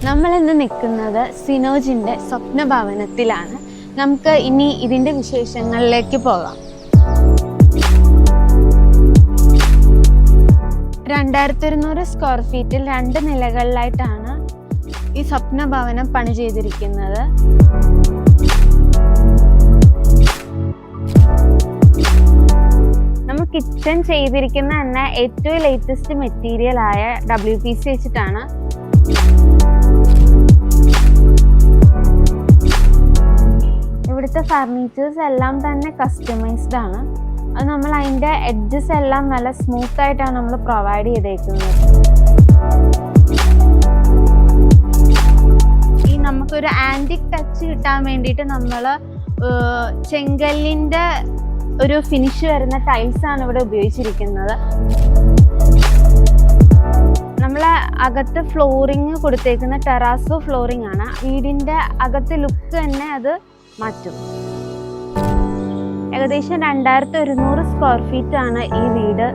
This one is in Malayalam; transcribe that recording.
നമ്മൾ ഇന്ന് നിൽക്കുന്നത് സിനോജിൻ്റെ സ്വപ്നഭവനത്തിലാണ്. നമുക്ക് ഇനി ഇതിൻ്റെ വിശേഷങ്ങളിലേക്ക് പോകാം. 2100 സ്ക്വയർ ഫീറ്റിൽ 2 നിലകളിലായിട്ടാണ് ഈ സ്വപ്നഭവനം പണി ചെയ്തിരിക്കുന്നത്. നമ്മൾ കിച്ചൺ ചെയ്തിരിക്കുന്ന തന്നെ ഏറ്റവും ലേറ്റസ്റ്റ് മെറ്റീരിയൽ ആയ WPC വെച്ചിട്ടാണ്. ഇവിടുത്തെ ഫർണിച്ചേഴ്സ് എല്ലാം തന്നെ കസ്റ്റമൈസ്ഡ് ആണ്. അത് നമ്മൾ അതിൻ്റെ എഡ്ജസ് എല്ലാം നല്ല സ്മൂത്ത് ആയിട്ടാണ് നമ്മൾ പ്രൊവൈഡ് ചെയ്തേക്കുന്നത്. ഈ നമുക്കൊരു ആൻറ്റിക് ടച്ച് കിട്ടാൻ വേണ്ടിയിട്ട് നമ്മൾ ചെങ്കല്ലിൻ്റെ ഒരു ഫിനിഷ് വരുന്ന ടൈൽസ് ആണ് ഇവിടെ ഉപയോഗിച്ചിരിക്കുന്നത്. നമ്മൾ അകത്ത് ഫ്ലോറിങ് കൊടുത്തേക്കുന്ന ടെറാസോ ഫ്ലോറിംഗ് ആണ്. വീടിൻ്റെ അകത്തെ ലുക്ക് തന്നെ അത് മാറ്റും. ഏകദേശം 2100 സ്ക്വയർ ഫീറ്റ് ആണ് ഈ വീട്.